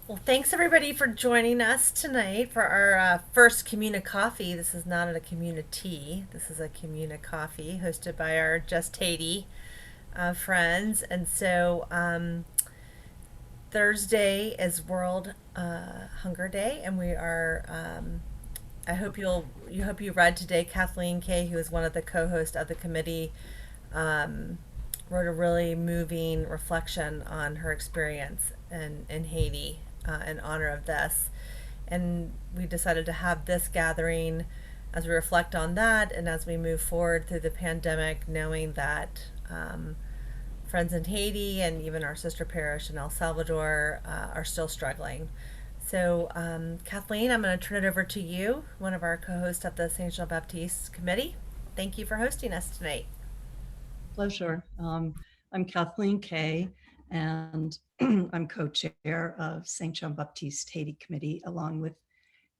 Well, thanks everybody for joining us tonight for our first CommuniCoffee. This is not a community. This is a CommuniCoffee hosted by our Just Haiti friends. And so Thursday is World Hunger Day, and we are. I hope you hope you read today. Kathleen Kay, who is one of the co-hosts of the committee, um, wrote a really moving reflection on her experience in Haiti in honor of this. And we decided to have this gathering as we reflect on that and as we move forward through the pandemic, knowing that friends in Haiti and even our sister parish in El Salvador are still struggling. So, Kathleen, I'm going to turn it over to you, one of our co hosts of the St. Jean Baptiste Committee. Thank you for hosting us tonight. Pleasure. I'm Kathleen Kay, and I'm co-chair of St. Jean Baptiste Haiti Committee, along with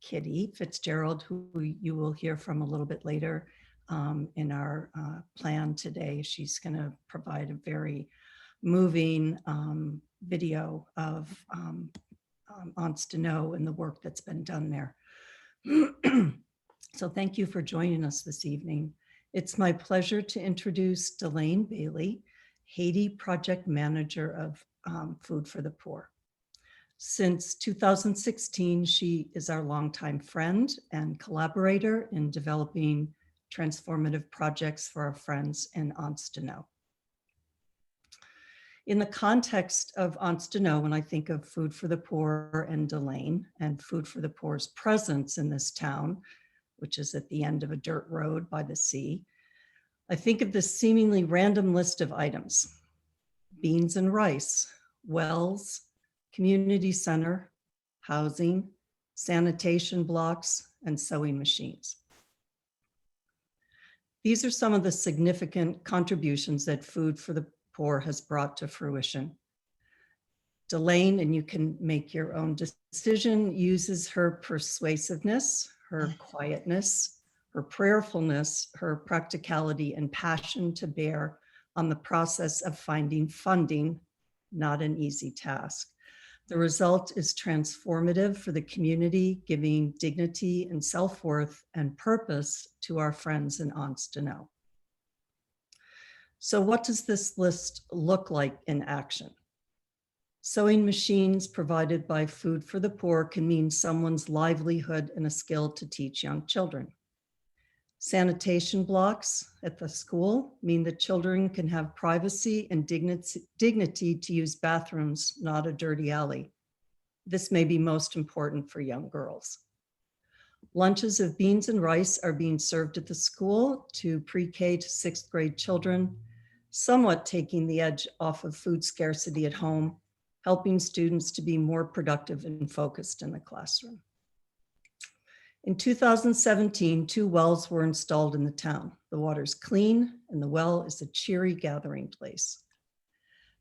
Kitty Fitzgerald, who you will hear from a little bit later in our plan today. She's going to provide a very moving video of Anstano and the work that's been done there. So thank you for joining us this evening. It's my pleasure to introduce Delane Bailey, Haiti Project Manager of Food for the Poor. Since 2016, she is our longtime friend and collaborator in developing transformative projects for our friends in Anstano. In the context of Anstano, when I think of Food for the Poor and Delane and Food for the Poor's presence in this town, which is at the end of a dirt road by the sea, I think of this seemingly random list of items: beans and rice, wells, community center, housing, sanitation blocks, and sewing machines. These are some of the significant contributions that Food for the Poor has brought to fruition. Delane, and you can make your own decision, uses her persuasiveness, her quietness, her prayerfulness, her practicality, and passion to bear on the process of finding funding, not an easy task. The result is transformative for the community, giving dignity and self-worth and purpose to our friends in Anstano. So what does this list look like in action? Sewing machines provided by Food for the Poor can mean someone's livelihood and a skill to teach young children. Sanitation blocks at the school mean that children can have privacy and dignity to use bathrooms, not a dirty alley. This may be most important for young girls. Lunches of beans and rice are being served at the school to pre-K to 6th grade children, somewhat taking the edge off of food scarcity at home, helping students to be more productive and focused in the classroom. In 2017, 2 wells were installed in the town. The water's clean and the well is a cheery gathering place.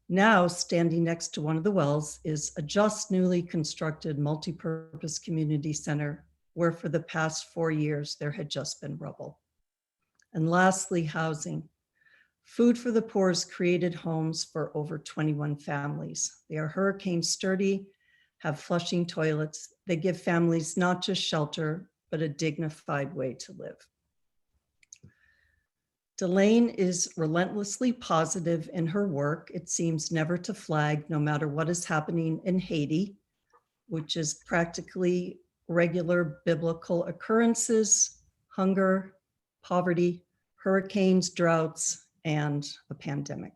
Now, standing next to one of the wells is a just newly constructed multi-purpose community center where for the past 4 years there had just been rubble. And lastly, housing. Food for the Poor's created homes for over 21 families. They are hurricane sturdy, have flushing toilets. They give families not just shelter, but a dignified way to live. Delane is relentlessly positive in her work. It seems never to flag, no matter what is happening in Haiti, which is practically regular biblical occurrences, hunger, poverty, hurricanes, droughts, and a pandemic.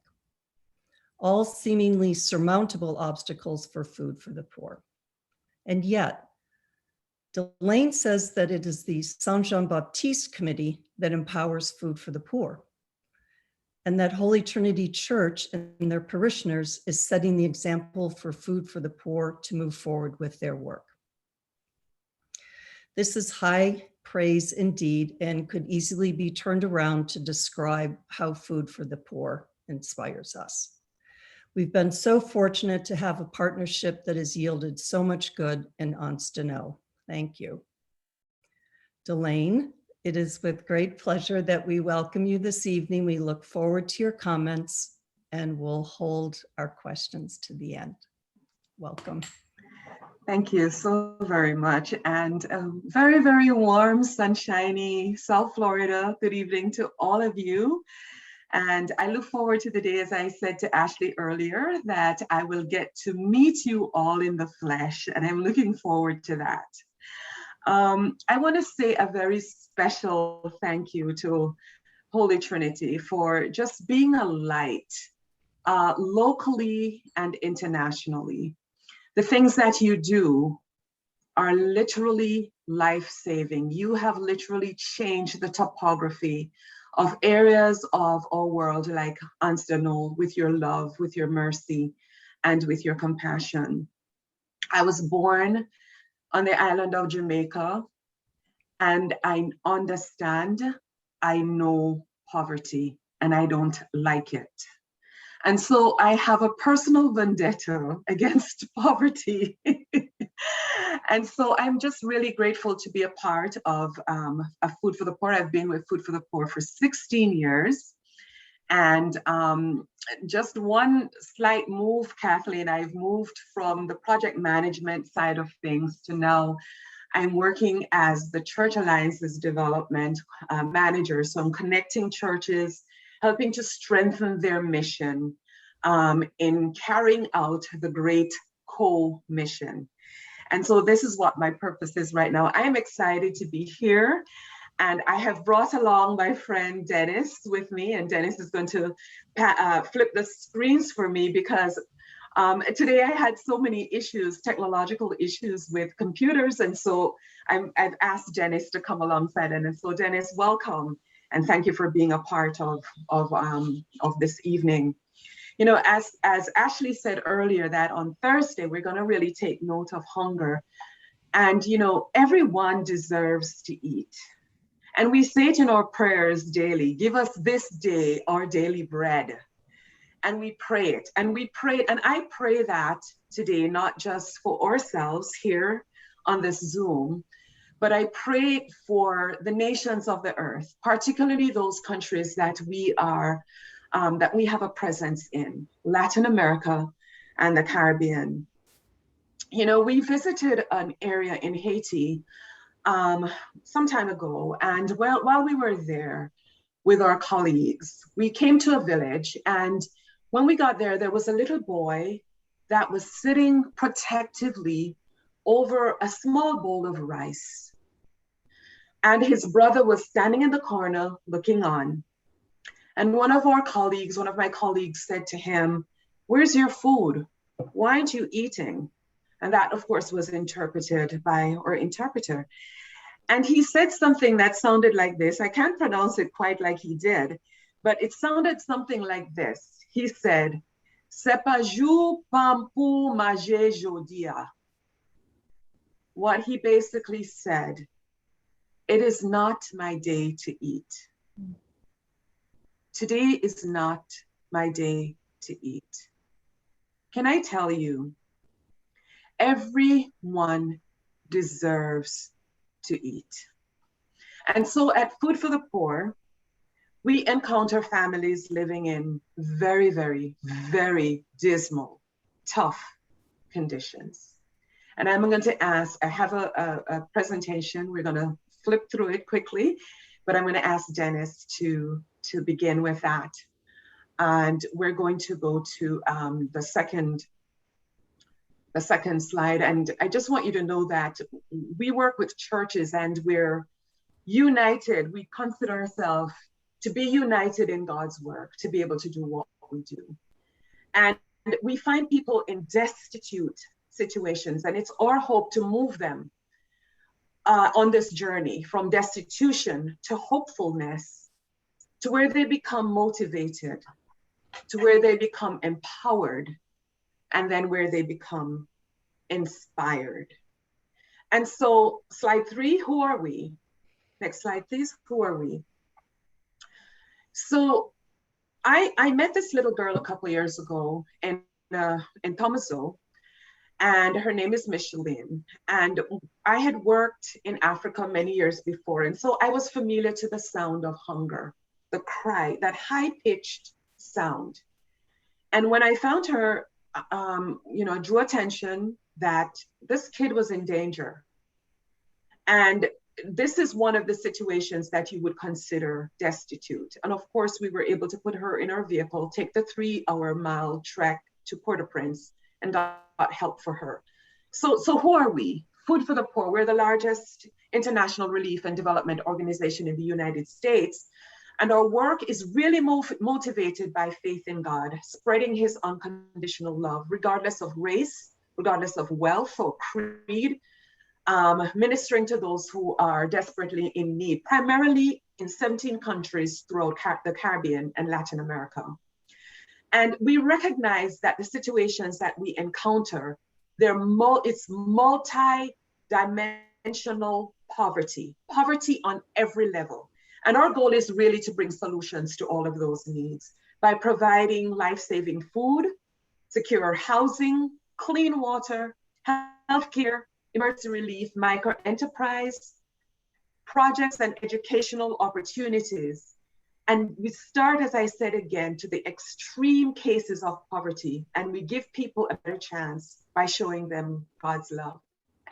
All seemingly surmountable obstacles for Food for the Poor. And yet, Delane says that it is the Saint Jean Baptiste Committee that empowers Food for the Poor, and that Holy Trinity Church and their parishioners is setting the example for Food for the Poor to move forward with their work. This is high praise indeed, and could easily be turned around to describe how Food for the Poor inspires us. We've been so fortunate to have a partnership that has yielded so much good in Anstano. Thank you. Delane, it is with great pleasure that we welcome you this evening. We look forward to your comments and we'll hold our questions to the end. Welcome. Thank you so very much. And very, very warm, sunshiny South Florida. Good evening to all of you. And I look forward to the day, as I said to Ashley earlier, that I will get to meet you all in the flesh. And I'm looking forward to that. I want to say a very special thank you to Holy Trinity for just being a light locally and internationally. The things that you do are literally life-saving. You have literally changed the topography of areas of our world like Amsterdam with your love, with your mercy, and with your compassion. I was born on the island of Jamaica, and I understand, I know poverty, and I don't like it. And so I have a personal vendetta against poverty. And so I'm just really grateful to be a part of Food for the Poor. I've been with Food for the Poor for 16 years. And just one slight move, Kathleen, I've moved from the project management side of things to now I'm working as the Church Alliances Development Manager. So I'm connecting churches, helping to strengthen their mission in carrying out the Great Co-Mission. And so this is what my purpose is right now. I am excited to be here. And I have brought along my friend Dennis with me, and Dennis is going to flip the screens for me because today I had so many issues, technological issues with computers. And so I've asked Dennis to come alongside. And so Dennis, welcome. And thank you for being a part of this evening. You know, as Ashley said earlier, that on Thursday, we're going to really take note of hunger. And, you know, everyone deserves to eat. And we say it in our prayers daily, give us this day our daily bread. And we pray it, and we pray, and I pray that today, not just for ourselves here on this Zoom, but I pray for the nations of the earth, particularly those countries that we have a presence in, Latin America and the Caribbean. You know, we visited an area in Haiti some time ago, and while we were there with our colleagues, we came to a village, and when we got there, there was a little boy that was sitting protectively over a small bowl of rice. And his brother was standing in the corner looking on. And one of my colleagues said to him, "Where's your food? Why aren't you eating?" And that, of course, was interpreted by our interpreter. And he said something that sounded like this. I can't pronounce it quite like he did, but it sounded something like this. He said, "C'est pas jour pam pour manger jodia." What he basically said, it is not my day to eat. Today is not my day to eat. Can I tell you, everyone deserves to eat. And so at Food for the Poor, we encounter families living in very, very, very dismal, tough conditions. And I'm going to ask, I have a presentation, we're going to flip through it quickly, but I'm going to ask Dennis to begin with that. And we're going to go to the second slide. And I just want you to know that we work with churches and we're united. We consider ourselves to be united in God's work, to be able to do what we do. And we find people in destitute situations, and it's our hope to move them on this journey from destitution to hopefulness, to where they become motivated, to where they become empowered, and then where they become inspired. And so slide 3, who are we? Next slide, please. Who are we? So I met this little girl a couple of years ago in Thomaso, and her name is Micheline. And I had worked in Africa many years before, and so I was familiar to the sound of hunger, the cry, that high-pitched sound. And when I found her, drew attention that this kid was in danger. And this is one of the situations that you would consider destitute. And of course, we were able to put her in our vehicle, take the 3-hour mile trek to Port-au-Prince, and got help for her. So who are we? Food for the Poor. We're the largest international relief and development organization in the United States. And our work is really motivated by faith in God, spreading his unconditional love, regardless of race, regardless of wealth or creed, ministering to those who are desperately in need, primarily in 17 countries throughout the Caribbean and Latin America. And we recognize that the situations that we encounter, it's multi-dimensional poverty on every level. And our goal is really to bring solutions to all of those needs by providing life-saving food, secure housing, clean water, healthcare, emergency relief, micro-enterprise, projects and educational opportunities. And we start, as I said again, to the extreme cases of poverty, and we give people a better chance by showing them God's love.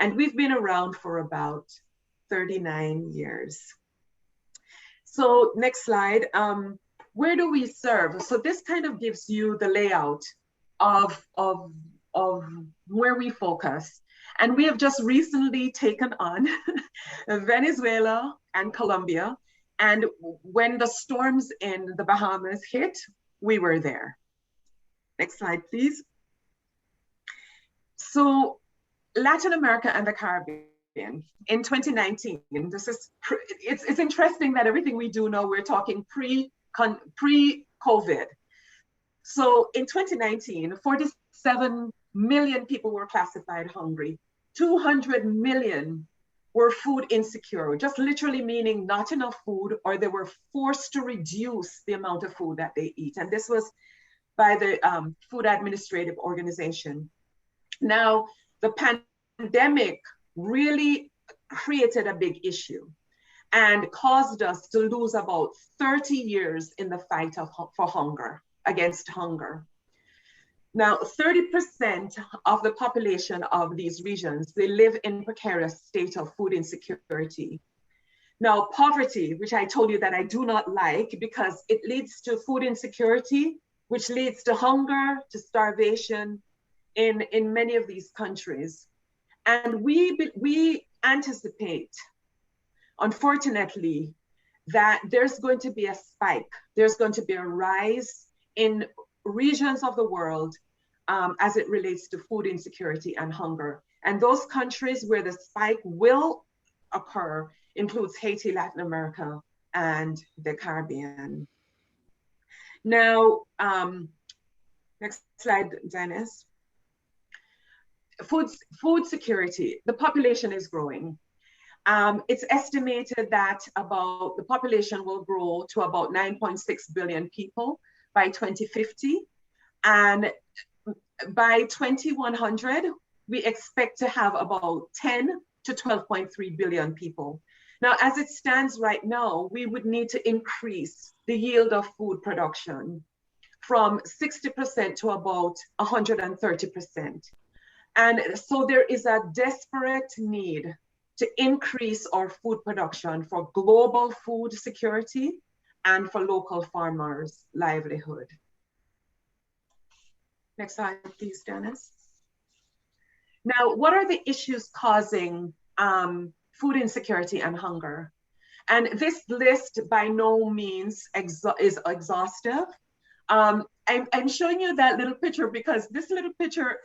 And we've been around for about 39 years. So next slide, where do we serve? So this kind of gives you the layout of where we focus. And we have just recently taken on Venezuela and Colombia. And when the storms in the Bahamas hit, we were there. Next slide, please. So Latin America and the Caribbean in 2019, it's interesting that everything we do now, we're talking pre-COVID. So in 2019, 47 million people were classified hungry. 200 million were food insecure, just literally meaning not enough food, or they were forced to reduce the amount of food that they eat. And this was by the Food Administrative Organization. Now, the pandemic really created a big issue and caused us to lose about 30 years in the fight for hunger, against hunger. Now, 30% of the population of these regions, they live in precarious state of food insecurity. Now, poverty, which I told you that I do not like because it leads to food insecurity, which leads to hunger, to starvation in many of these countries. And we anticipate, unfortunately, that there's going to be a spike. There's going to be a rise in regions of the world as it relates to food insecurity and hunger. And those countries where the spike will occur includes Haiti, Latin America, and the Caribbean. Now, next slide, Dennis. Food security, the population is growing. It's estimated that the population will grow to about 9.6 billion people by 2050. And by 2100, we expect to have about 10 to 12.3 billion people. Now, as it stands right now, we would need to increase the yield of food production from 60% to about 130%. And so there is a desperate need to increase our food production for global food security and for local farmers' livelihood. Next slide, please, Dennis. Now, what are the issues causing food insecurity and hunger? And this list by no means is exhaustive. I'm showing you that little picture because this little picture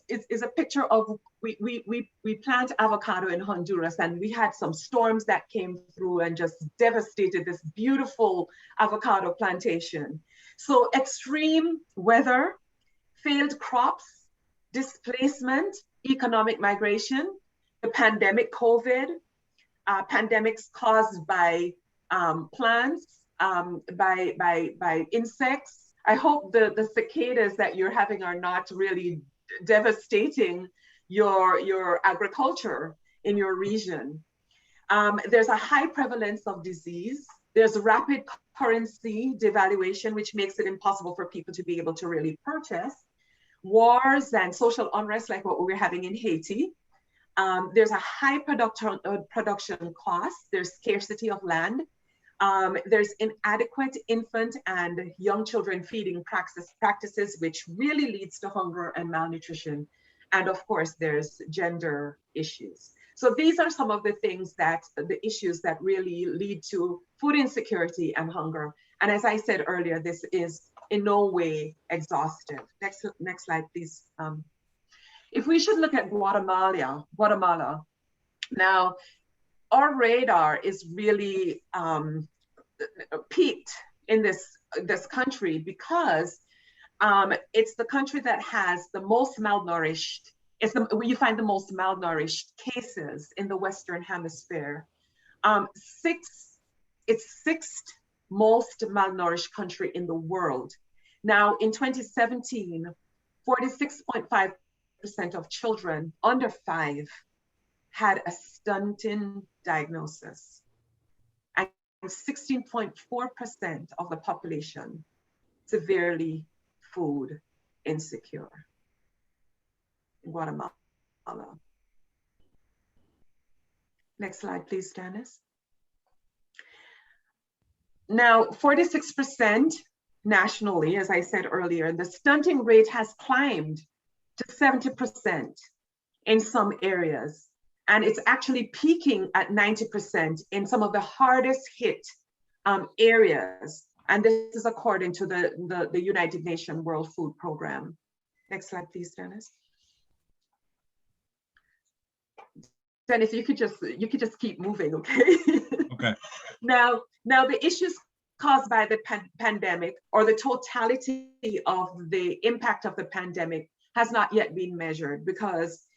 is a picture of, we plant avocado in Honduras, and we had some storms that came through and just devastated this beautiful avocado plantation. So extreme weather, failed crops, displacement, economic migration, the pandemic, COVID, pandemics caused by plants, by insects. I hope the cicadas that you're having are not really devastating your agriculture in your region. There's a high prevalence of disease. There's rapid currency devaluation, which makes it impossible for people to be able to really purchase. wars and social unrest like what we're having in Haiti. There's a high production cost. There's scarcity of land. There's inadequate infant and young children feeding practices, which really leads to hunger and malnutrition. And of course, there's gender issues. So these are some of the things the issues that really lead to food insecurity and hunger. And as I said earlier, this is in no way exhaustive. Next slide, please. If we should look at Guatemala, now our radar is really peaked in this country because it's the country that has the most malnourished. You find the most malnourished cases in the Western Hemisphere. It's sixth most malnourished country in the world. Now, in 2017, 46.5% of children under 5 had a stunting diagnosis, and 16.4% of the population severely food insecure in Guatemala. Next slide, please, Janice. Now, 46% nationally, as I said earlier, the stunting rate has climbed to 70% in some areas. And it's actually peaking at 90% in some of the hardest hit areas. And this is according to the United Nations World Food Program. Next slide, please, Dennis. Dennis, you could just keep moving, okay? Okay. Now the issues caused by the pandemic, or the totality of the impact of the pandemic, has not yet been measured, because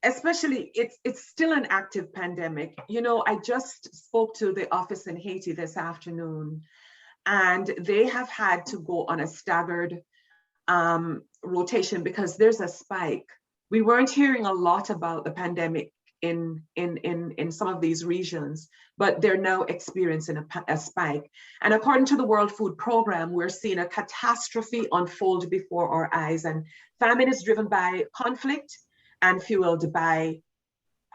especially it's still an active pandemic. You know, I just spoke to the office in Haiti this afternoon, and they have had to go on a staggered rotation because there's a spike. We weren't hearing a lot about the pandemic in some of these regions, but they're now experiencing a spike. And according to the World Food Program, we're seeing a catastrophe unfold before our eyes, and famine is driven by conflict and fueled by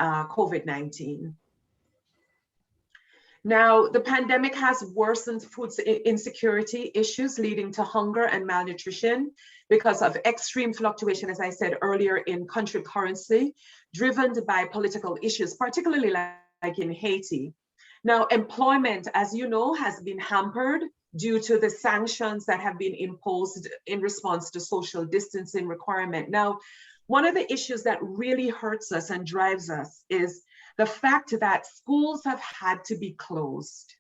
COVID-19. Now, the pandemic has worsened food insecurity issues, leading to hunger and malnutrition because of extreme fluctuation, as I said earlier, in country currency, driven by political issues, particularly like in Haiti. Now, employment, as you know, has been hampered due to the sanctions that have been imposed in response to social distancing requirement. Now, one of the issues that really hurts us and drives us is the fact that schools have had to be closed.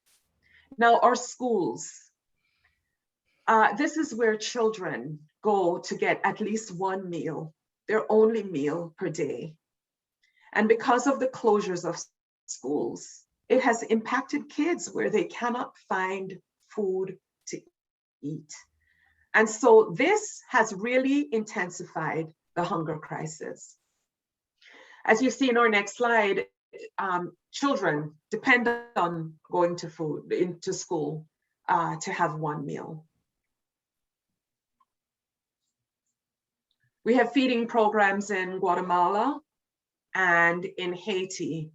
Now, our schools, this is where children go to get at least one meal, their only meal per day. And because of the closures of schools, it has impacted kids where they cannot find food to eat. And so this has really intensified the hunger crisis. As you see in our next slide, children depend on going into school to have one meal. We have feeding programs in Guatemala and in Haiti.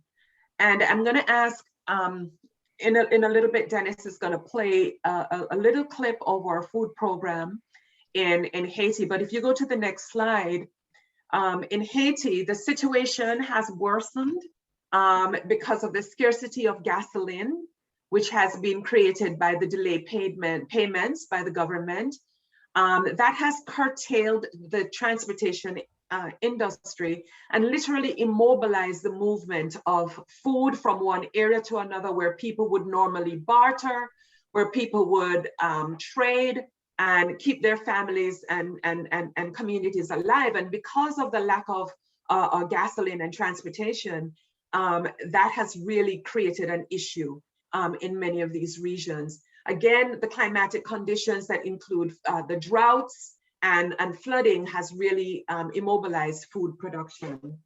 And I'm going to ask, in a little bit, Dennis is going to play a little clip of our food program in Haiti. But if you go to the next slide, in Haiti, the situation has worsened because of the scarcity of gasoline, which has been created by the delayed payments by the government. That has curtailed the transportation industry and literally immobilized the movement of food from one area to another, where people would normally barter, where people would trade and keep their families and communities alive. And because of the lack of gasoline and transportation, that has really created an issue in many of these regions. Again, the climatic conditions that include the droughts and flooding has really immobilized food production.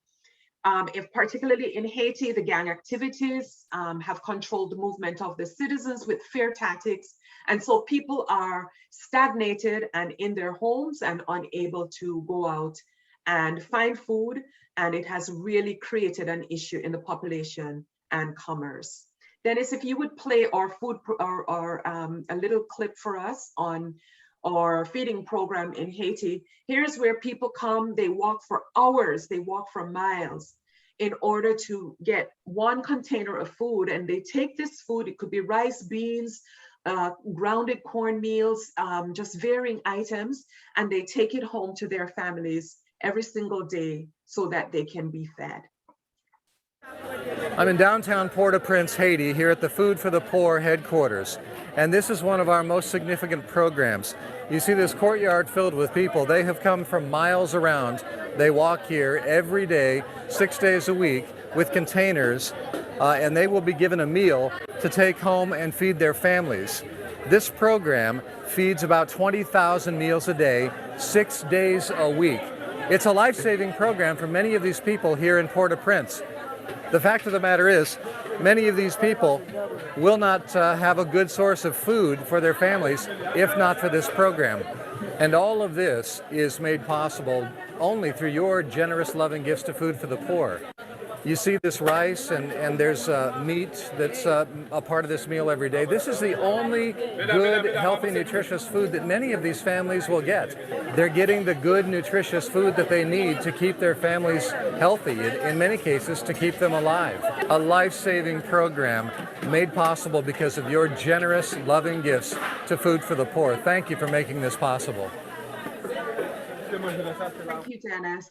If particularly in Haiti, the gang activities have controlled the movement of the citizens with fear tactics And so people are stagnated and in their homes and unable to go out and find food. And it has really created an issue in the population and commerce. Dennis, if you would play our a little clip for us on our feeding program in Haiti. Here's where people come, they walk for hours, they walk for miles in order to get one container of food. And they take this food, it could be rice, beans, grounded corn meals, just varying items, and they take it home to their families every single day so that they can be fed. I'm in downtown Port-au-Prince, Haiti, here at the Food for the Poor headquarters. And this is one of our most significant programs. You see this courtyard filled with people. They have come from miles around. They walk here every day, 6 days a week, with containers, and they will be given a meal to take home and feed their families. This program feeds about 20,000 meals a day, 6 days a week. It's a life-saving program for many of these people here in Port-au-Prince. The fact of the matter is, many of these people will not have a good source of food for their families if not for this program. And all of this is made possible only through your generous, loving gifts to Food for the Poor. You see this rice and there's meat that's a part of this meal every day. This is the only good, healthy, nutritious food that many of these families will get. They're getting the good, nutritious food that they need to keep their families healthy, in many cases to keep them alive. A life-saving program made possible because of your generous, loving gifts to Food for the Poor. Thank you for making this possible. Thank you, Dennis.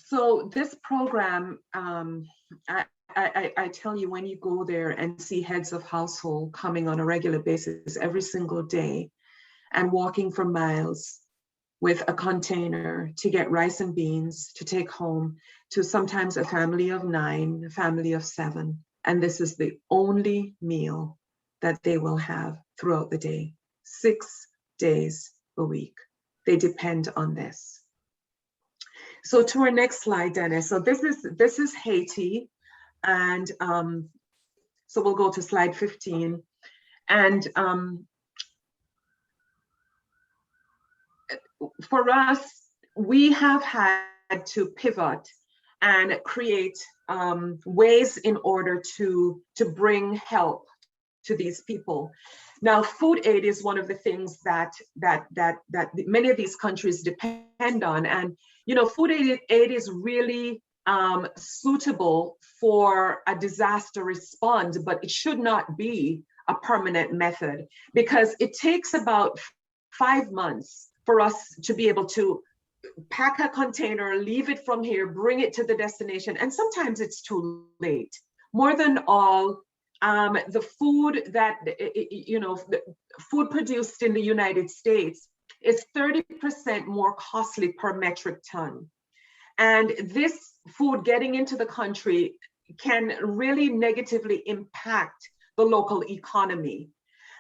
So this program, I tell you, when you go there and see heads of household coming on a regular basis every single day and walking for miles with a container to get rice and beans to take home to sometimes a family of 9, a family of 7. And this is the only meal that they will have throughout the day, 6 days a week. They depend on this. So to our next slide, Dennis. So this is Haiti, and so we'll go to slide 15. And for us, we have had to pivot and create ways in order to bring help to these people. Now, food aid is one of the things that many of these countries depend on, and food aid is really suitable for a disaster response, but it should not be a permanent method because it takes about 5 months for us to be able to pack a container, leave it from here, bring it to the destination, and sometimes it's too late. More than all, the food that, the food produced in the United States is 30% more costly per metric ton. And this food getting into the country can really negatively impact the local economy.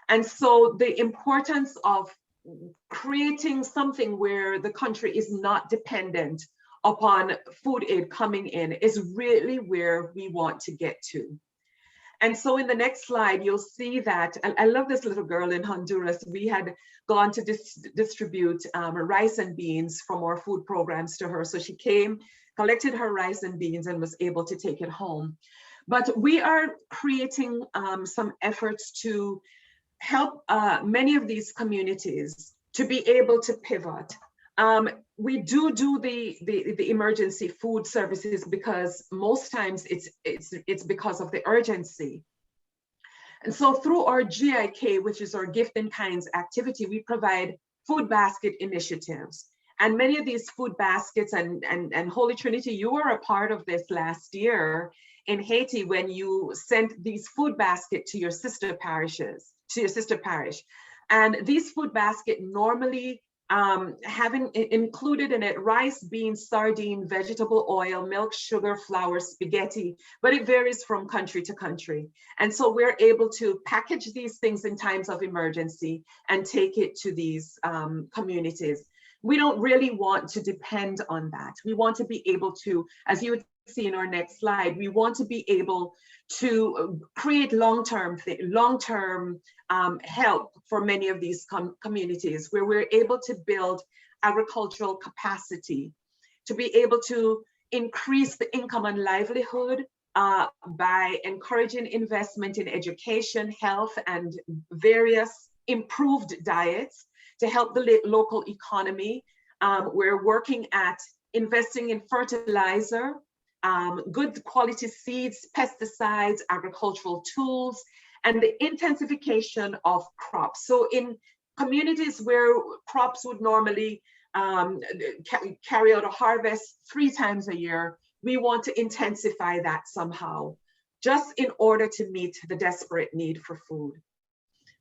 And so the importance of creating something where the country is not dependent upon food aid coming in is really where we want to get to. And so in the next slide, you'll see that, I love this little girl in Honduras. We had gone to distribute rice and beans from our food programs to her. So she came, collected her rice and beans and was able to take it home. But we are creating some efforts to help many of these communities to be able to pivot. We do the emergency food services because most times it's because of the urgency. And so through our GIK, which is our Gift in Kinds activity, we provide food basket initiatives. And many of these food baskets, and Holy Trinity, you were a part of this last year in Haiti when you sent these food baskets to your sister parishes, to your sister parish. And these food basket normally having included in it rice, beans, sardine, vegetable oil, milk, sugar, flour, spaghetti, but it varies from country to country. And so we're able to package these things in times of emergency and take it to these communities. We don't really want to depend on that. We want to be able to, as you see in our next slide, we want to be able to create long-term help for many of these communities, where we're able to build agricultural capacity, to be able to increase the income and livelihood by encouraging investment in education, health, and various improved diets to help the local economy. We're working at investing in fertilizer, good quality seeds, pesticides, agricultural tools, and the intensification of crops. So in communities where crops would normally carry out a harvest 3 times a year, we want to intensify that somehow, just in order to meet the desperate need for food.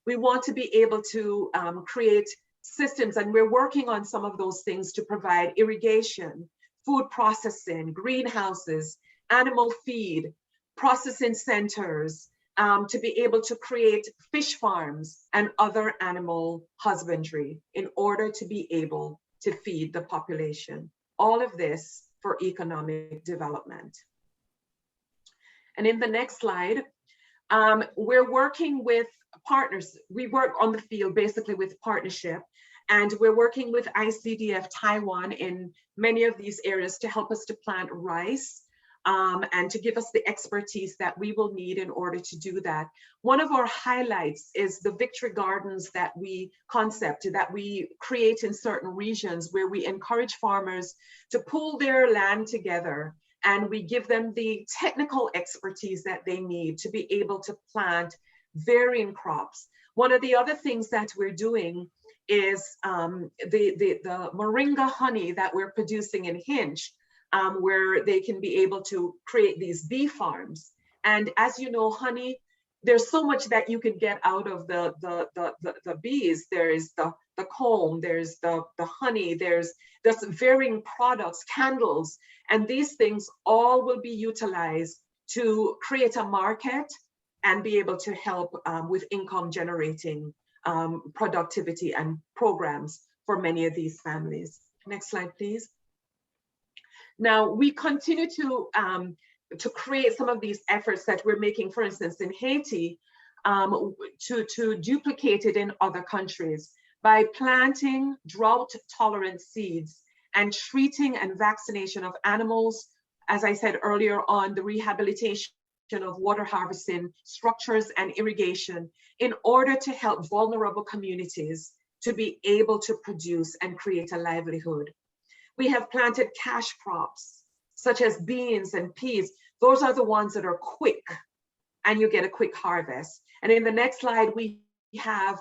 We want to be able to create systems, and we're working on some of those things to provide irrigation, food processing, greenhouses, animal feed, processing centers, to be able to create fish farms and other animal husbandry in order to be able to feed the population. All of this for economic development. And in the next slide, we're working with partners. We work on the field basically with partnership, and we're working with ICDF Taiwan in many of these areas to help us to plant rice and to give us the expertise that we will need in order to do that. One of our highlights is the victory gardens that we create in certain regions, where we encourage farmers to pull their land together, and we give them the technical expertise that they need to be able to plant varying crops. One of the other things that we're doing is the moringa honey that we're producing in Hinch, where they can be able to create these bee farms. And as you know, honey, there's so much that you can get out of the bees. There is the comb, there's the honey, there's varying products, candles, and these things all will be utilized to create a market and be able to help with income generating productivity and programs for many of these families. Next slide, please. Now, we continue to create some of these efforts that we're making, for instance, in Haiti, to duplicate it in other countries by planting drought-tolerant seeds and treating and vaccination of animals. As I said earlier on, the rehabilitation of water harvesting structures and irrigation in order to help vulnerable communities to be able to produce and create a livelihood. We have planted cash crops such as beans and peas. Those are the ones that are quick and you get a quick harvest. And in the next slide, we have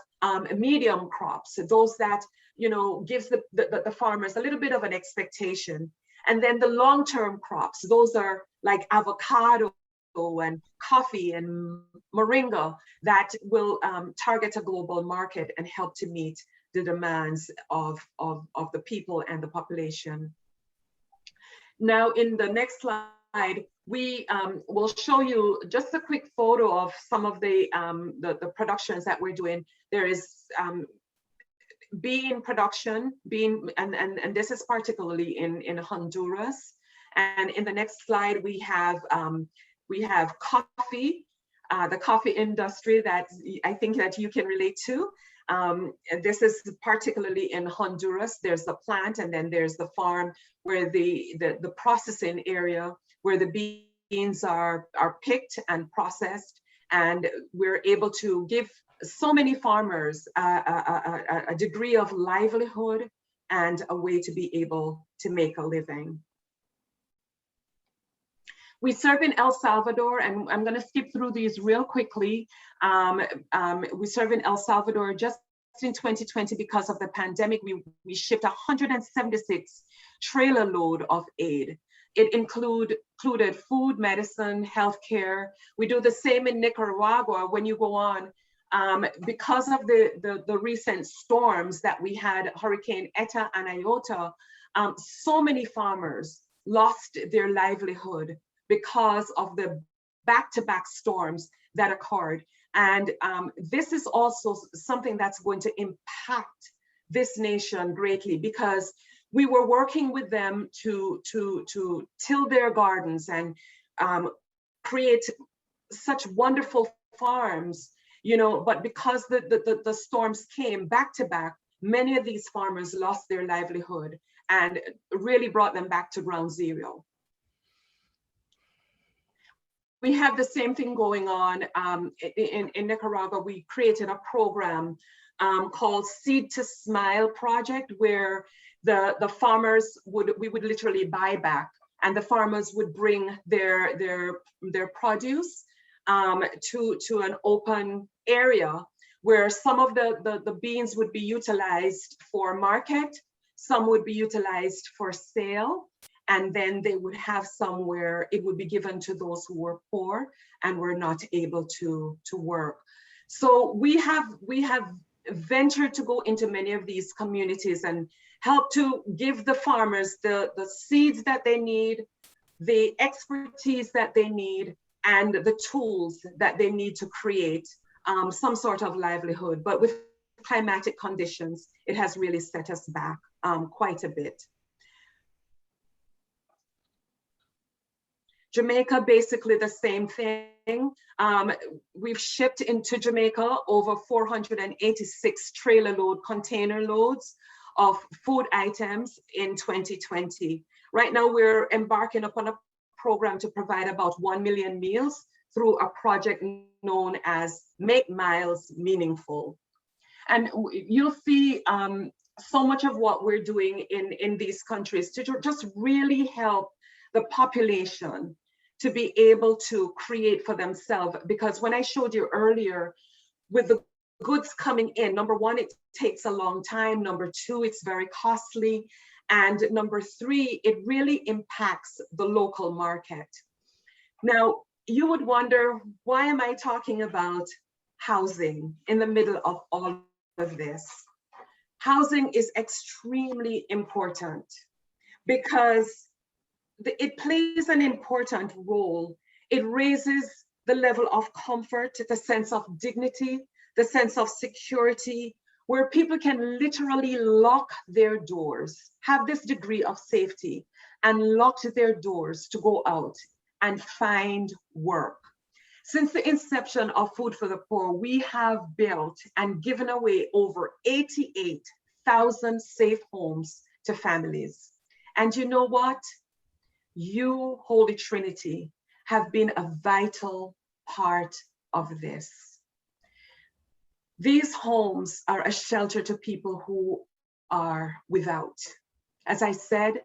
medium crops, those that, you know, gives the farmers a little bit of an expectation. And then the long-term crops, those are like avocado and coffee and moringa that will target a global market and help to meet the demands of the people and the population. Now, in the next slide, we will show you just a quick photo of some of the productions that we're doing. There is bean production, and this is particularly in Honduras. And in the next slide, we have coffee, the coffee industry that I think that you can relate to. And this is particularly in Honduras. There's the plant, and then there's the farm where the processing area where the beans are picked and processed. And we're able to give so many farmers a degree of livelihood and a way to be able to make a living. We serve in El Salvador, and I'm going to skip through these real quickly. We serve in El Salvador just in 2020 because of the pandemic. We shipped 176 trailer load of aid. It included food, medicine, healthcare. We do the same in Nicaragua. When you go on, because of the recent storms that we had, Hurricane Eta and Iota, so many farmers lost their livelihood because of the back-to-back storms that occurred. And this is also something that's going to impact this nation greatly, because we were working with them to till their gardens and create such wonderful farms, you know, but because the storms came back to back, many of these farmers lost their livelihood and really brought them back to ground zero. We have the same thing going on in Nicaragua. We created a program called Seed to Smile Project, where the farmers we would literally buy back, and the farmers would bring their produce to an open area where some of the beans would be utilized for market, some would be utilized for sale, and then they would have some where it would be given to those who were poor and were not able to work. So we have ventured to go into many of these communities and help to give the farmers the seeds that they need, the expertise that they need, and the tools that they need to create some sort of livelihood. But with climatic conditions, it has really set us back quite a bit. Jamaica, basically the same thing. We've shipped into Jamaica over 486 trailer load, container loads of food items in 2020. Right now, we're embarking upon a program to provide about 1 million meals through a project known as Make Miles Meaningful. And you'll see so much of what we're doing in these countries to just really help the population to be able to create for themselves. Because when I showed you earlier, with the goods coming in, number one, it takes a long time. Number two, it's very costly. And number three, it really impacts the local market. Now, you would wonder, why am I talking about housing in the middle of all of this? Housing is extremely important because it plays an important role. It raises the level of comfort, the sense of dignity, the sense of security, where people can literally lock their doors, have this degree of safety, and lock their doors to go out and find work. Since the inception of Food for the Poor, we have built and given away over 88,000 safe homes to families. And you know what? You, Holy Trinity, have been a vital part of this. These homes are a shelter to people who are without. As I said,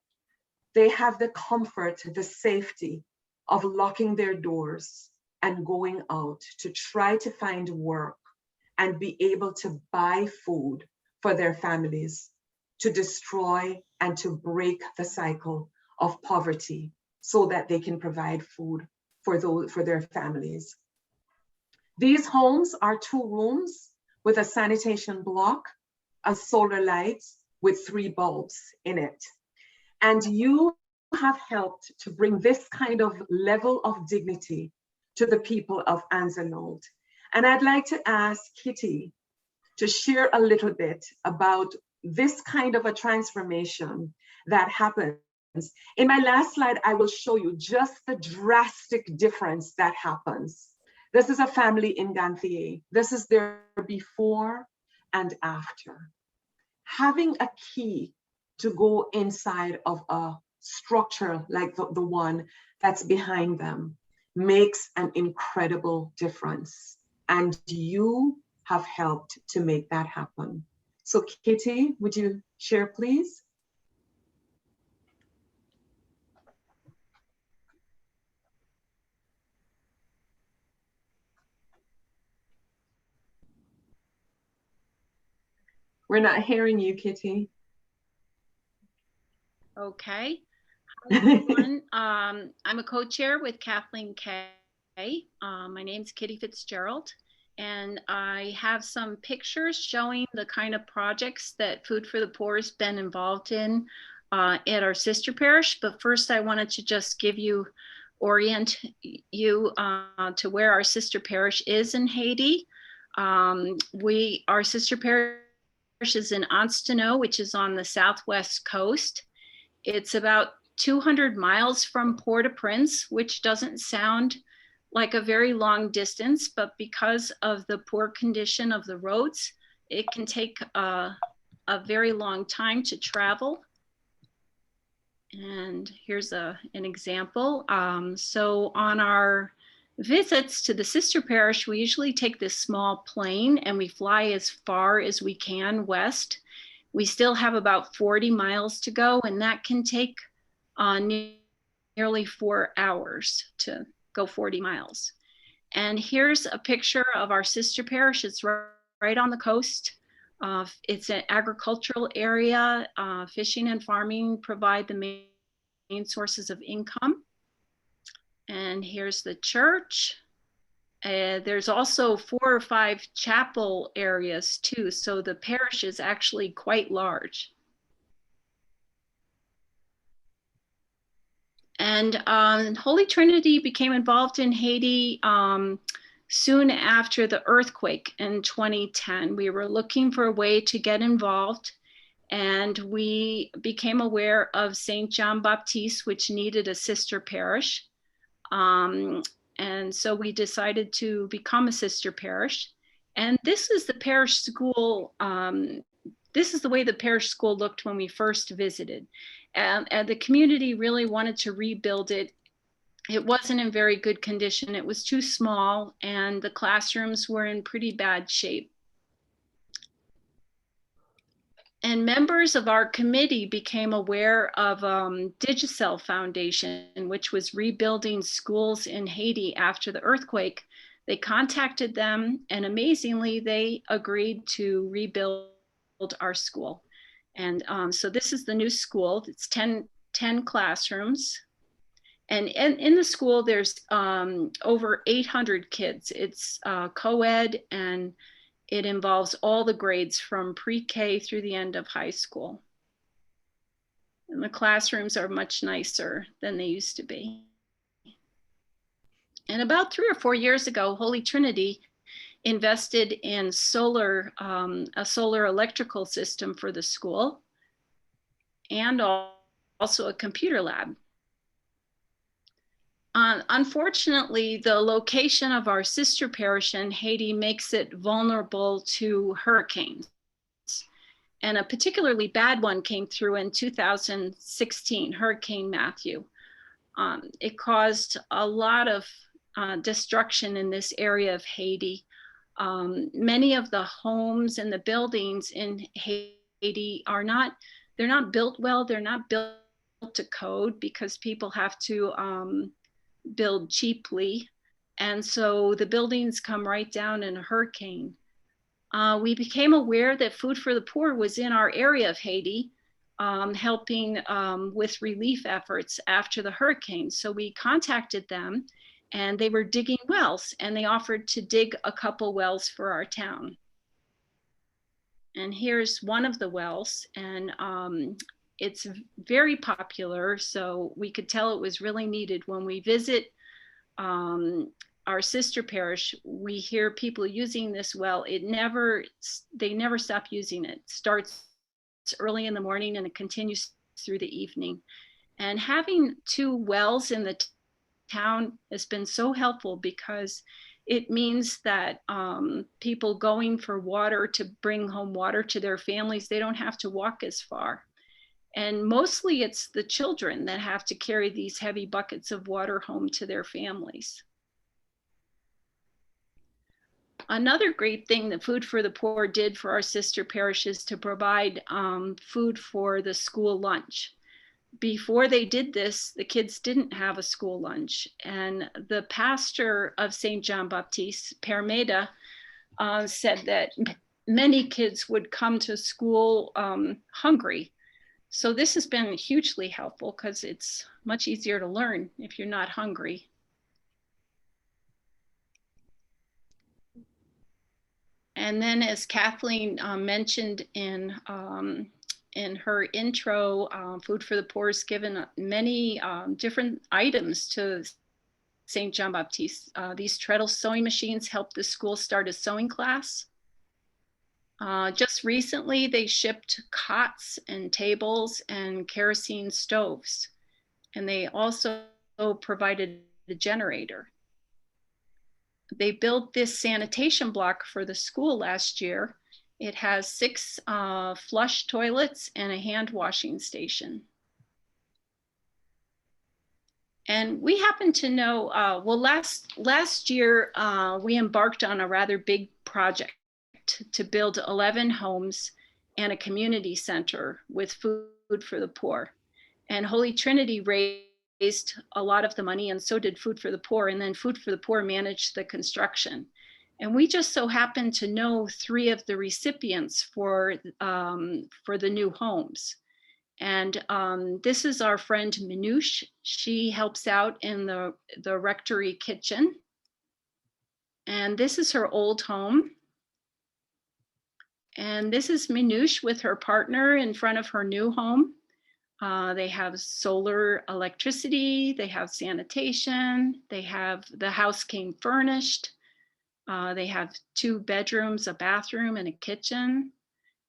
they have the comfort, the safety of locking their doors and going out to try to find work and be able to buy food for their families, to destroy and to break the cycle of poverty so that they can provide food for their families. These homes are 2 rooms with a sanitation block, a solar light with 3 bulbs in it. And you have helped to bring this kind of level of dignity to the people of Anzanold. And I'd like to ask Kitty to share a little bit about this kind of a transformation that happens. In my last slide, I will show you just the drastic difference that happens. This is a family in Ganthier. This is their before and after. Having a key to go inside of a structure like the one that's behind them makes an incredible difference. And you have helped to make that happen. So Kitty, would you share, please? We're not hearing you, Kitty. Okay. Hi, everyone. I'm a co-chair with Kathleen Kay. My name's Kitty Fitzgerald, and I have some pictures showing the kind of projects that Food for the Poor has been involved in at our sister parish. But first, I wanted to just orient you to where our sister parish is in Haiti. Our sister parish is in Anstano, which is on the southwest coast. It's about 200 miles from Port-au-Prince, which doesn't sound like a very long distance, but because of the poor condition of the roads, it can take a very long time to travel. And here's an example. So on our visits to the sister parish, we usually take this small plane and we fly as far as we can west. We still have about 40 miles to go, and that can take nearly 4 hours to go 40 miles. And here's a picture of our sister parish. It's right on the coast. It's an agricultural area. Fishing and farming provide the main sources of income. And here's the church. There's also 4 or 5 chapel areas too, so the parish is actually quite large. And Holy Trinity became involved in Haiti soon after the earthquake in 2010. We were looking for a way to get involved, and we became aware of St. John Baptiste, which needed a sister parish. And so we decided to become a sister parish. And this is the parish school. This is the way the parish school looked when we first visited. And the community really wanted to rebuild it. It wasn't in very good condition. It was too small, and the classrooms were in pretty bad shape. And members of our committee became aware of Digicel Foundation, which was rebuilding schools in Haiti after the earthquake. They contacted them, and amazingly, they agreed to rebuild our school. And so this is the new school. It's 10 classrooms. And in the school, there's over 800 kids. It's co-ed, and it involves all the grades from pre-K through the end of high school. And the classrooms are much nicer than they used to be. And about 3 or 4 years ago, Holy Trinity invested in a solar electrical system for the school, and also a computer lab. Unfortunately, the location of our sister parish in Haiti makes it vulnerable to hurricanes. And a particularly bad one came through in 2016, Hurricane Matthew. It caused a lot of destruction in this area of Haiti. Many of the homes and the buildings in Haiti they're not built well. They're not built to code because people have to build cheaply. And so the buildings come right down in a hurricane. We became aware that Food for the Poor was in our area of Haiti, helping with relief efforts after the hurricane. So we contacted them, and they were digging wells, and they offered to dig a couple wells for our town. And here's one of the wells, and it's very popular, so we could tell it was really needed. When we visit our sister parish, we hear people using this well. They never stop using it. It starts early in the morning and it continues through the evening. And having 2 wells in the town has been so helpful, because it means that people going for water to bring home water to their families, they don't have to walk as far. And mostly it's the children that have to carry these heavy buckets of water home to their families. Another great thing that Food for the Poor did for our sister parishes to provide food for the school lunch. Before they did this, the kids didn't have a school lunch. And the pastor of St. John Baptiste, Père Meda, said that many kids would come to school hungry. So this has been hugely helpful, because it's much easier to learn if you're not hungry. And then, as Kathleen mentioned in her intro, Food for the Poor has given many different items to St. John Baptiste. These treadle sewing machines helped the school start a sewing class. Just recently, they shipped cots and tables and kerosene stoves, and they also provided a generator. They built this sanitation block for the school last year. It has 6 flush toilets and a hand washing station. And we happen to know, well, last year, we embarked on a rather big project to build 11 homes and a community center with food for the poor. And Holy Trinity raised a lot of the money, and so did Food for the Poor. And then Food for the Poor managed the construction. And we just so happened to know 3 of the recipients for the new homes. And this is our friend Minouche. She helps out in the rectory kitchen. And this is her old home. And this is Minouche with her partner in front of her new home. They have solar electricity, they have sanitation, the house came furnished. They have 2 bedrooms, a bathroom, and a kitchen.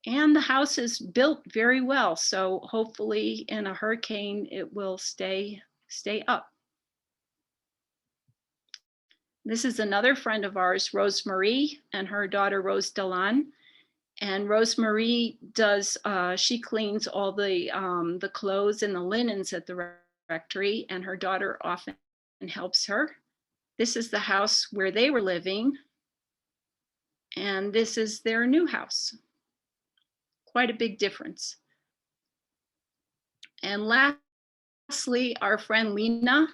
And the house is built very well. So hopefully in a hurricane, it will stay up. This is another friend of ours, Rosemarie, and her daughter, Rose Delan. And Rosemarie does, she cleans all the clothes and the linens at the rectory, and her daughter often helps her. This is the house where they were living. And this is their new house. Quite a big difference. And lastly, our friend Lena,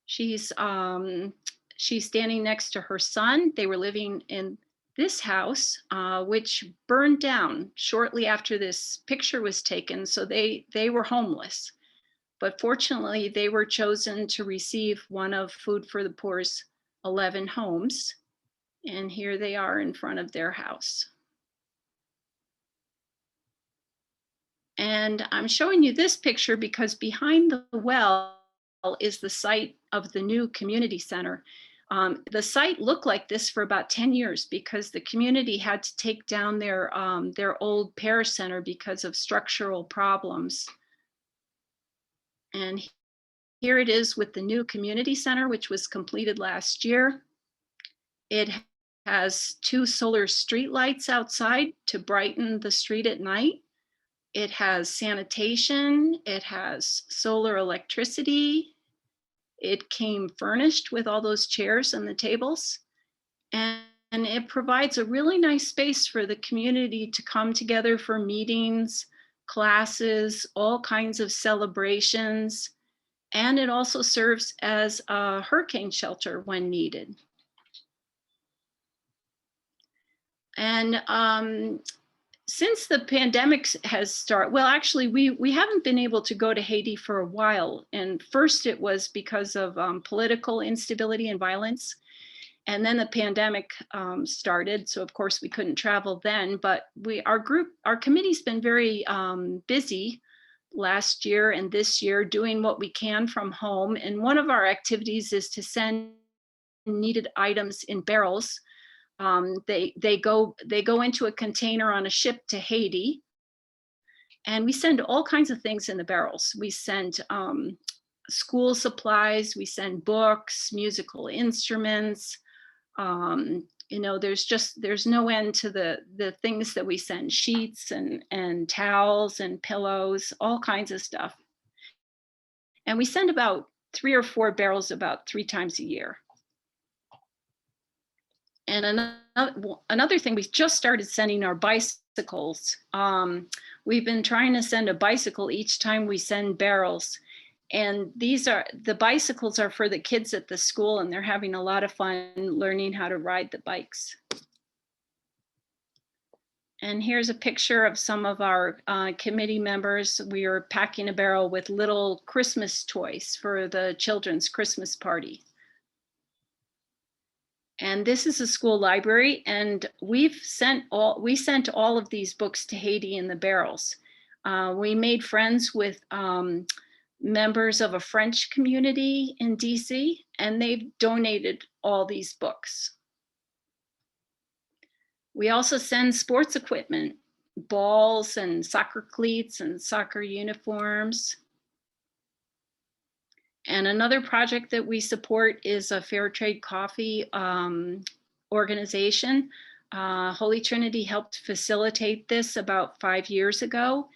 she's standing next to her son. They were living in this house, which burned down shortly after this picture was taken. So they were homeless, but fortunately they were chosen to receive one of Food for the Poor's 11 homes. And here they are in front of their house. And I'm showing you this picture because behind the well is the site of the new community center. The site looked like this for about 10 years because the community had to take down their old parish center because of structural problems. And here it is with the new community center, which was completed last year. It has 2 solar street lights outside to brighten the street at night. It has sanitation, it has solar electricity. It came furnished with all those chairs and the tables. And it provides a really nice space for the community to come together for meetings, classes, all kinds of celebrations. And it also serves as a hurricane shelter when needed. And since the pandemic has started, well, actually, we haven't been able to go to Haiti for a while. And first it was because of political instability and violence. And then the pandemic started. So of course we couldn't travel then, but our committee's been very busy last year and this year doing what we can from home. And one of our activities is to send needed items in barrels. They go into a container on a ship to Haiti, and we send all kinds of things in the barrels. We send school supplies, we send books, musical instruments. You know, there's no end to the things that we send: sheets and towels and pillows, all kinds of stuff. And we send about 3 or 4 barrels about 3 times a year. And another thing, we just started sending our bicycles. We've been trying to send a bicycle each time we send barrels. And the bicycles are for the kids at the school, and they're having a lot of fun learning how to ride the bikes. And here's a picture of some of our committee members. We are packing a barrel with little Christmas toys for the children's Christmas party. And this is a school library, and we sent all of these books to Haiti in the barrels. We made friends with members of a French community in DC, and they've donated all these books. We also send sports equipment, balls and soccer cleats and soccer uniforms. And another project that we support is a fair trade coffee organization. Holy Trinity helped facilitate this about 5 years ago.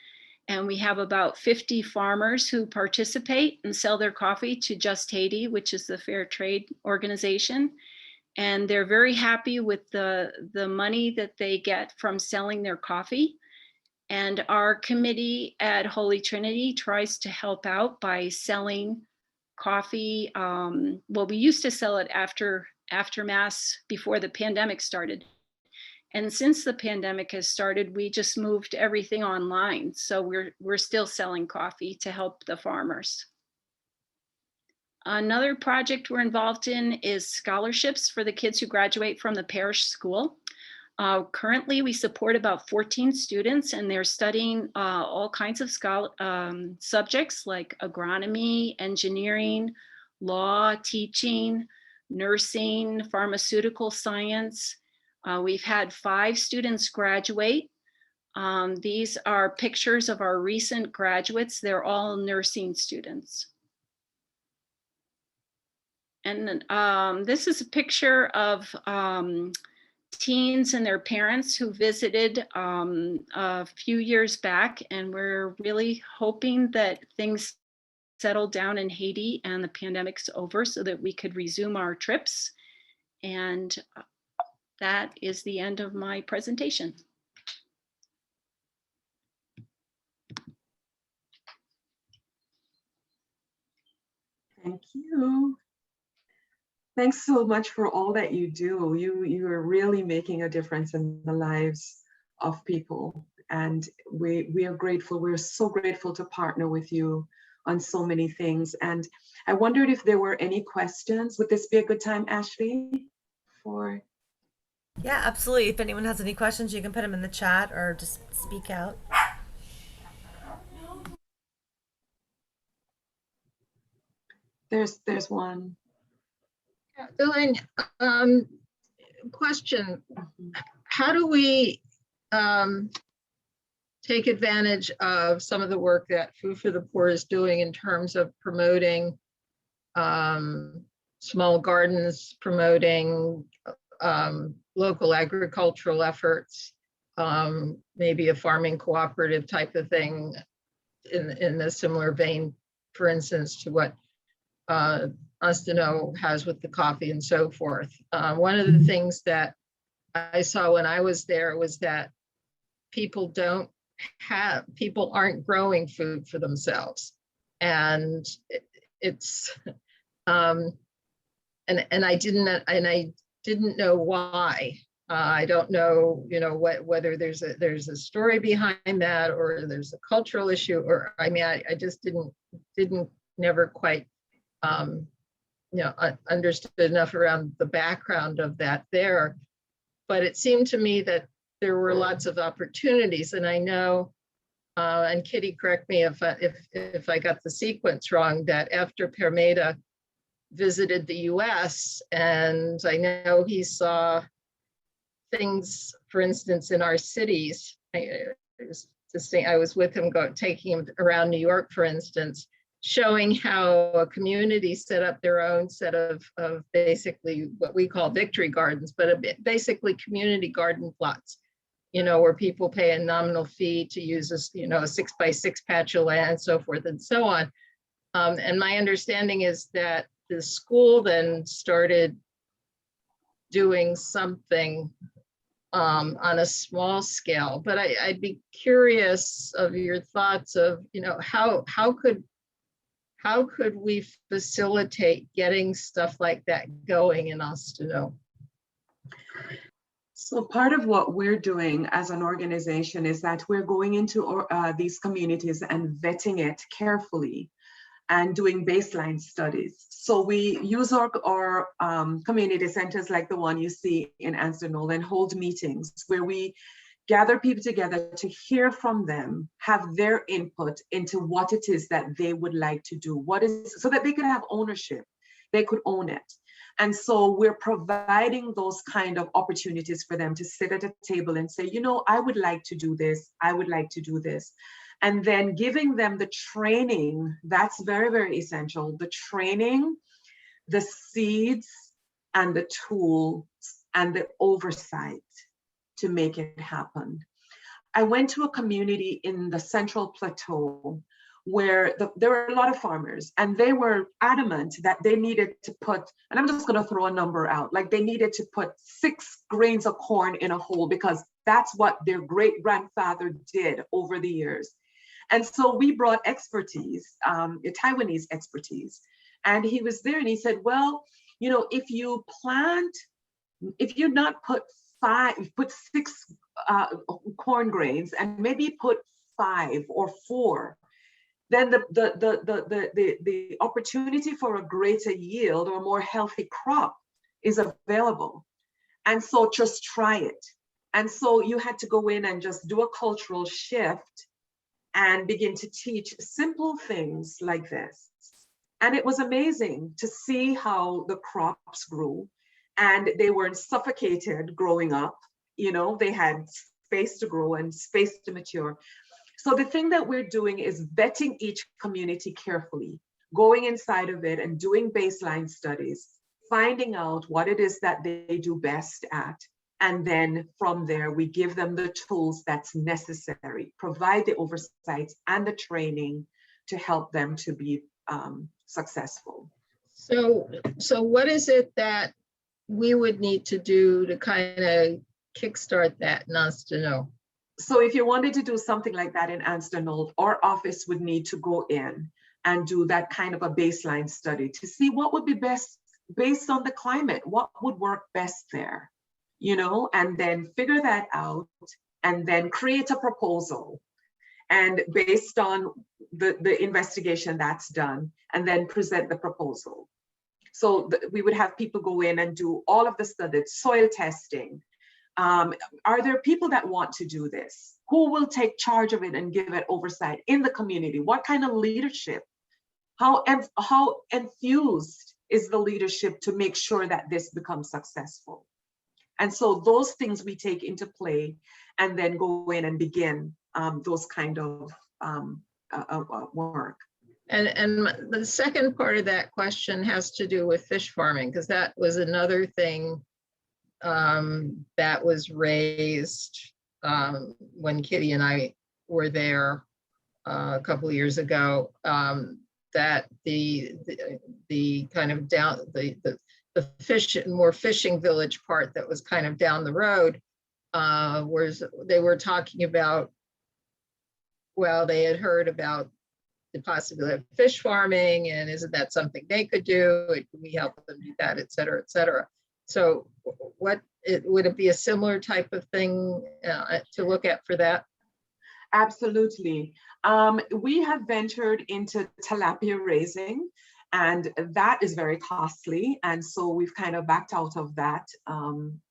And we have about 50 farmers who participate and sell their coffee to Just Haiti, which is the fair trade organization. And they're very happy with the money that they get from selling their coffee. And our committee at Holy Trinity tries to help out by selling coffee. Well, we used to sell it after Mass before the pandemic started. And since the pandemic has started, we just moved everything online. So we're still selling coffee to help the farmers. Another project we're involved in is scholarships for the kids who graduate from the parish school. Currently, we support about 14 students, and they're studying all kinds of subjects like agronomy, engineering, law, teaching, nursing, pharmaceutical science. We've had 5 students graduate. These are pictures of our recent graduates. They're all nursing students. And this is a picture of teens and their parents who visited a few years back, and we're really hoping that things settle down in Haiti and the pandemic's over so that we could resume our trips. And that is the end of my presentation. Thank you. Thanks so much for all that you do. You are really making a difference in the lives of people. And we are grateful. We're so grateful to partner with you on so many things. And I wondered if there were any questions. Would this be a good time, Ashley? Yeah, absolutely. If anyone has any questions, you can put them in the chat or just speak out. There's one. Elaine, question, how do we take advantage of some of the work that Food for the Poor is doing in terms of promoting small gardens, promoting local agricultural efforts, maybe a farming cooperative type of thing in a similar vein, for instance, to what Astino has with the coffee and so forth. One of the things that I saw when I was there was that people aren't growing food for themselves. And it's, and I didn't know why. I don't know, whether there's a story behind that, or there's a cultural issue, or I just never quite understood enough around the background of that there. But it seemed to me that there were lots of opportunities, and I know, and Kitty, correct me if I got the sequence wrong, that after Permeda visited the US, and I know he saw things, for instance, in our cities. I was with him taking him around New York, for instance, showing how a community set up their own set of basically what we call victory gardens, but basically community garden plots, where people pay a nominal fee to use a 6x6 patch of land, and so forth and so on. And my understanding is that the school then started doing something on a small scale, but I'd be curious of your thoughts of, how could we facilitate getting stuff like that going in Astino? So part of what we're doing as an organization is that we're going into these communities and vetting it carefully and doing baseline studies. So we use our community centers like the one you see in Astino and hold meetings where we gather people together to hear from them, have their input into what it is that they would like to do, so that they can have ownership they could own it. And so we're providing those kind of opportunities for them to sit at a table and say, you know, I would like to do this. I would like to do this. And then giving them the training, that's very, very essential. The training, the seeds, and the tools, and the oversight to make it happen. I went to a community in the Central Plateau where there were a lot of farmers, and they were adamant that they needed to put, and I'm just going to throw a number out, like they needed to put 6 grains of corn in a hole because that's what their great grandfather did over the years. And so we brought expertise, Taiwanese expertise, and he was there and he said, well, you know, if you not put 6 corn grains and maybe put 5 or 4, then the opportunity for a greater yield or more healthy crop is available. And so just try it. And so you had to go in and just do a cultural shift and begin to teach simple things like this. And it was amazing to see how the crops grew, and they weren't suffocated growing up. You know, they had space to grow and space to mature. So the thing that we're doing is vetting each community carefully, going inside of it and doing baseline studies, finding out what it is that they do best at. And then from there, we give them the tools that's necessary, provide the oversight and the training to help them to be successful. So what is it that we would need to do to kind of kickstart that in Anstanold? So if you wanted to do something like that in Anstanold, our office would need to go in and do that kind of a baseline study to see what would be best based on the climate, what would work best there, you know, and then figure that out and then create a proposal. And based on the investigation that's done, and then present the proposal. So we would have people go in and do all of the studies, soil testing. Are there people that want to do this? Who will take charge of it and give it oversight in the community? What kind of leadership? How enthused is the leadership to make sure that this becomes successful? And so those things we take into play and then go in and begin those kind of work. And the second part of that question has to do with fish farming, because that was another thing that was raised when Kitty and I were there a couple of years ago, that the kind of down the more fishing village part that was kind of down the road, was they were talking about, well, they had heard about the possibility of fish farming, and isn't that something they could do? Can we help them do that, et cetera, et cetera. So would it be a similar type of thing to look at for that? Absolutely. We have ventured into tilapia raising, and that is very costly. And so we've kind of backed out of that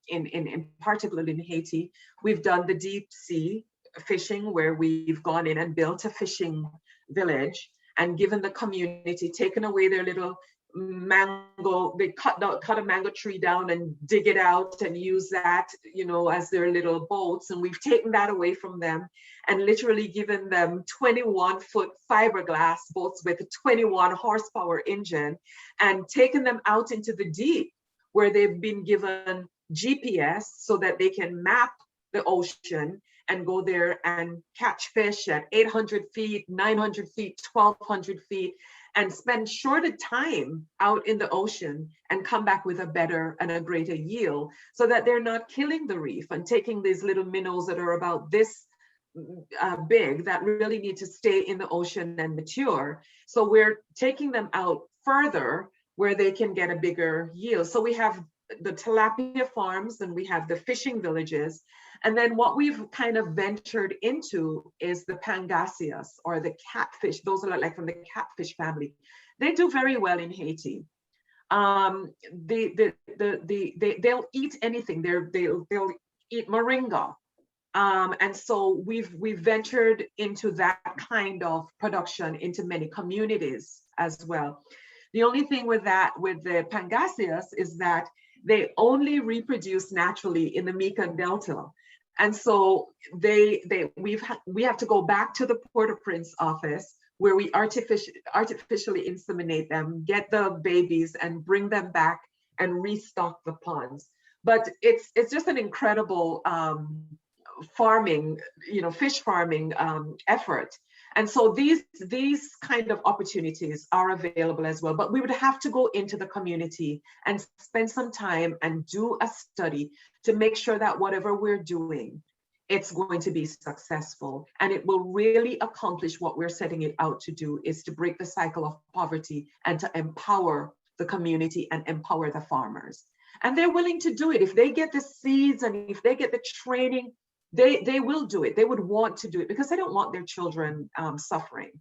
in particularly in Haiti. We've done the deep sea fishing where we've gone in and built a fishing village and given the community, taken away their little mango, they cut a mango tree down and dig it out and use that, you know, as their little boats. And we've taken that away from them and literally given them 21-foot fiberglass boats with a 21 horsepower engine and taken them out into the deep where they've been given GPS so that they can map the ocean and go there and catch fish at 800 feet, 900 feet, 1200 feet, and spend shorter time out in the ocean and come back with a better and a greater yield so that they're not killing the reef and taking these little minnows that are about this big that really need to stay in the ocean and mature. So we're taking them out further where they can get a bigger yield. So we have the tilapia farms and we have the fishing villages. And then what we've kind of ventured into is the pangasius or the catfish. Those are like from the catfish family. They do very well in Haiti. They'll eat anything. They'll eat moringa. And so we've ventured into that kind of production into many communities as well. The only thing with the Pangasius is that they only reproduce naturally in the Mekong Delta. And so we have to go back to the Port-au-Prince office where we artificially inseminate them, get the babies and bring them back and restock the ponds. But it's just an incredible farming, fish farming effort. And so these kind of opportunities are available as well, but we would have to go into the community and spend some time and do a study to make sure that whatever we're doing, it's going to be successful and it will really accomplish what we're setting it out to do, is to break the cycle of poverty and to empower the community and empower the farmers. And they're willing to do it. If they get the seeds and if they get the training, they will do it. They would want to do it because they don't want their children suffering.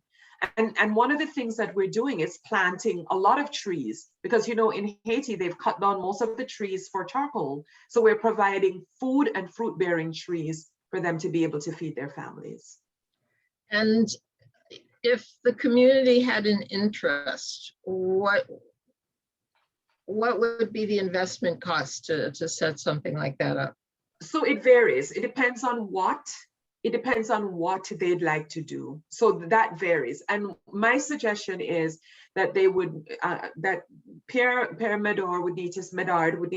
And one of the things that we're doing is planting a lot of trees because, in Haiti, they've cut down most of the trees for charcoal. So we're providing food and fruit-bearing trees for them to be able to feed their families. And if the community had an interest, what would be the investment cost to set something like that up? So it varies. It depends on what they'd like to do. So that varies. And my suggestion is that they would, that Pierre Medard would need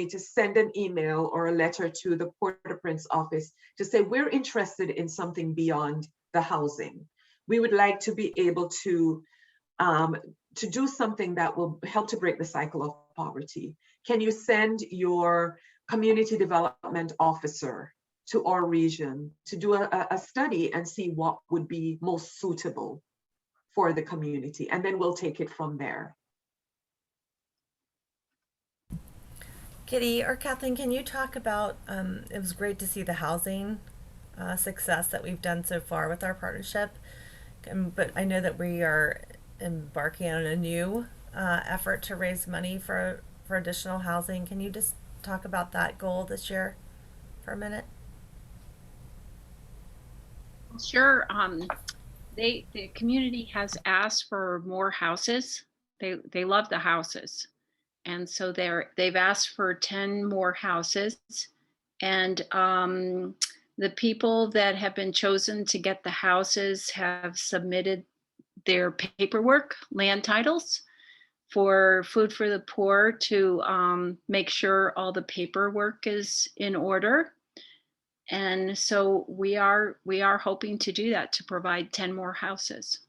to send an email or a letter to the Port-au-Prince office to say, we're interested in something beyond the housing. We would like to be able to do something that will help to break the cycle of poverty. Can you send your community development officer to our region to do a study and see what would be most suitable for the community? And then we'll take it from there. Kitty or Kathleen, can you talk about, it was great to see the housing success that we've done so far with our partnership. But I know that we are embarking on a new effort to raise money for additional housing. Can you just talk about that goal this year for a minute? Sure. The community has asked for more houses. They love the houses, and so they've asked for 10 more houses. And the people that have been chosen to get the houses have submitted their paperwork, land titles, for Food for the Poor to make sure all the paperwork is in order. And so we are hoping to do that, to provide 10 more houses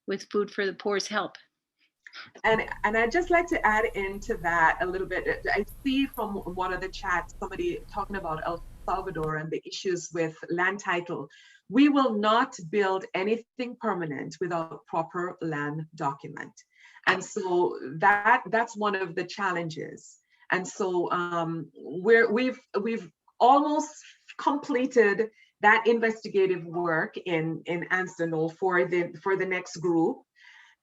with Food for the Poor's help. And I'd just like to add into that a little bit. I see from one of the chats somebody talking about El Salvador and the issues with land title. We will not build anything permanent without proper land document. And so that's one of the challenges. And so we've almost completed that investigative work in Amsterdam for the next group.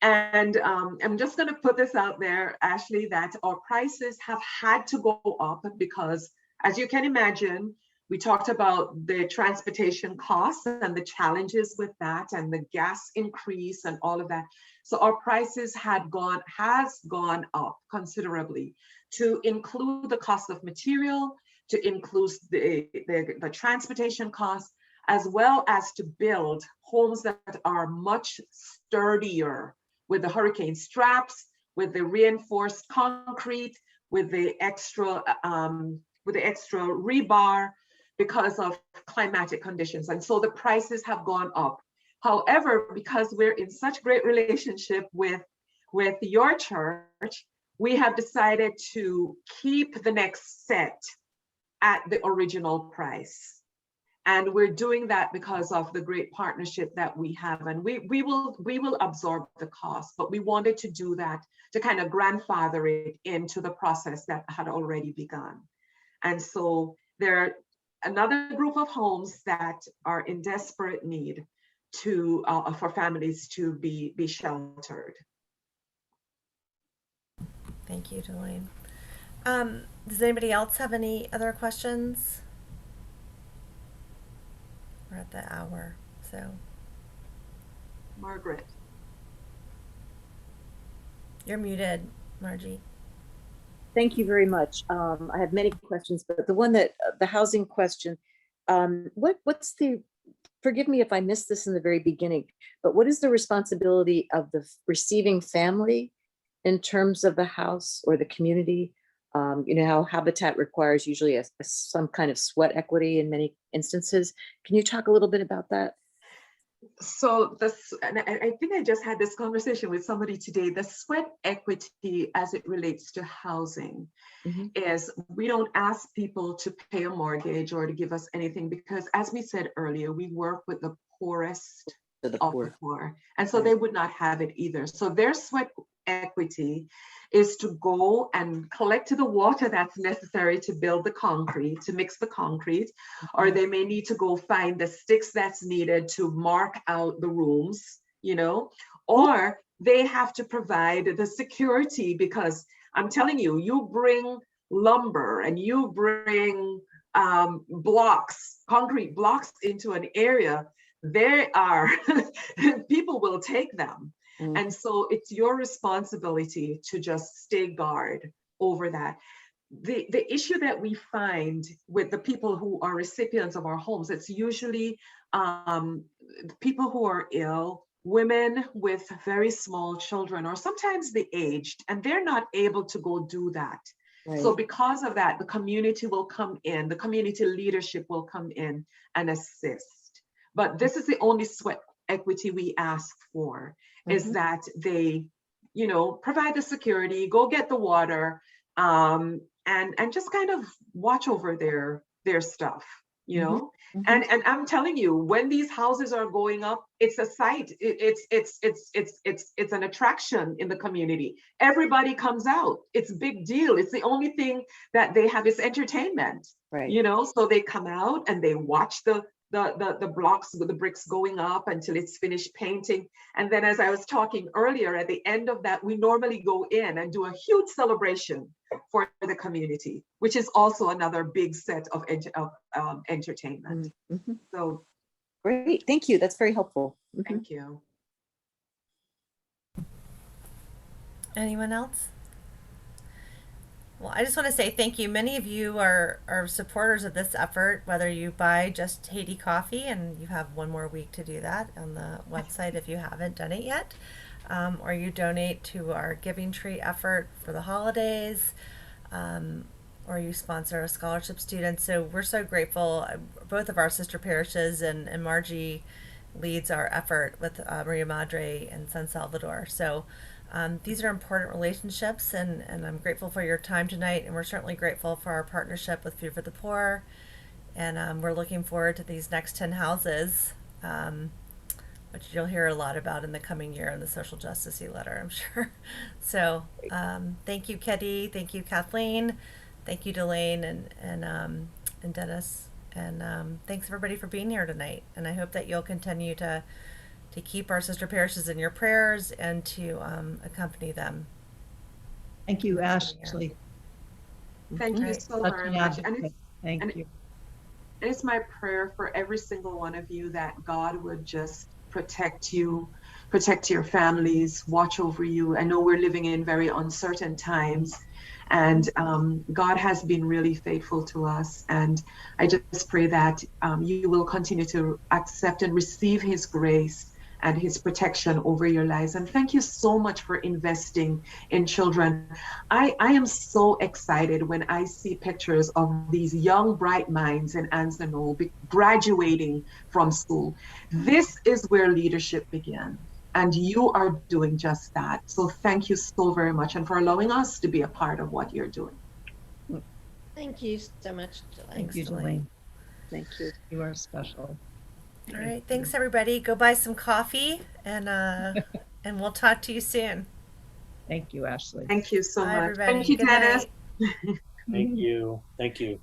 And I'm just going to put this out there, Ashley, that our prices have had to go up because, as you can imagine, we talked about the transportation costs and the challenges with that and the gas increase and all of that. So our prices has gone up considerably to include the cost of material, to include the transportation costs, as well as to build homes that are much sturdier with the hurricane straps, with the reinforced concrete, with the extra rebar because of climatic conditions. And so the prices have gone up. However, because we're in such great relationship with your church, we have decided to keep the next set at the original price. And we're doing that because of the great partnership that we have. And we will absorb the cost, but we wanted to do that to kind of grandfather it into the process that had already begun. And so there are another group of homes that are in desperate need for families to be sheltered. Thank you, Delane. Does anybody else have any other questions? We're at the hour, so. Margaret. You're muted. Margie. Thank you very much. I have many questions, but the one that the housing question, what's the, forgive me if I missed this in the very beginning, but what is the responsibility of the receiving family in terms of the house or the community? You know how Habitat requires usually some kind of sweat equity in many instances. Can you talk a little bit about that? So this, and I think I just had this conversation with somebody today, the sweat equity as it relates to housing is we don't ask people to pay a mortgage or to give us anything because as we said earlier, we work with the poorest of the poor. And so they would not have it either. So their sweat equity is to go and collect the water that's necessary to build the concrete, to mix the concrete, or they may need to go find the sticks that's needed to mark out the rooms, you know, or they have to provide the security because I'm telling you, you bring lumber and you bring blocks, concrete blocks into an area, there are, people will take them. And so it's your responsibility to just stay guard over that. The issue that we find with the people who are recipients of our homes, it's usually people who are ill, women with very small children, or sometimes the aged, and they're not able to go do that. Right. So because of that, the community will come in, the community leadership will come in and assist. But this is the only sweat equity we ask for, is that they, you know, provide the security, go get the water, and just kind of watch over their stuff, you know. And I'm telling you, when these houses are going up, it's a sight. It's an attraction in the community. Everybody comes out. It's a big deal. It's the only thing that they have is entertainment, right? You know, so they come out and they watch the blocks with the bricks going up until it's finished painting. And then as I was talking earlier, at the end of that, we normally go in and do a huge celebration for the community, which is also another big set of entertainment. So great, thank you. That's very helpful. Thank you. Anyone else? Well, I just want to say thank you. Many of you are supporters of this effort, whether you buy just Haiti coffee, and you have one more week to do that on the website if you haven't done it yet, or you donate to our Giving Tree effort for the holidays, or you sponsor a scholarship student. So we're so grateful. Both of our sister parishes, and Margie leads our effort with Maria Madre in San Salvador. So these are important relationships, and I'm grateful for your time tonight, and we're certainly grateful for our partnership with Food for the Poor, and we're looking forward to these next 10 houses, which you'll hear a lot about in the coming year in the social justice letter, I'm sure. So thank you, Kitty, thank you, Kathleen, thank you, Delane, and Dennis, and thanks everybody for being here tonight, and I hope that you'll continue to keep our sister parishes in your prayers and to accompany them. Thank you, Ashley. Thank you so very much. Thank you. And it's my prayer for every single one of you that God would just protect you, protect your families, watch over you. I know we're living in very uncertain times, and God has been really faithful to us. And I just pray that you will continue to accept and receive His grace and His protection over your lives. And thank you so much for investing in children. I am so excited when I see pictures of these young, bright minds in Anzano graduating from school. This is where leadership begins. And you are doing just that. So thank you so very much, and for allowing us to be a part of what you're doing. Thank you so much, Delane. Thank you, Delane. Thank you. You are special. All right, thanks everybody. Go buy some coffee, and and we'll talk to you soon. Thank you, Ashley. Thank you so Bye, much. everybody. Thank you, Good Dennis. night. Thank you. Thank you.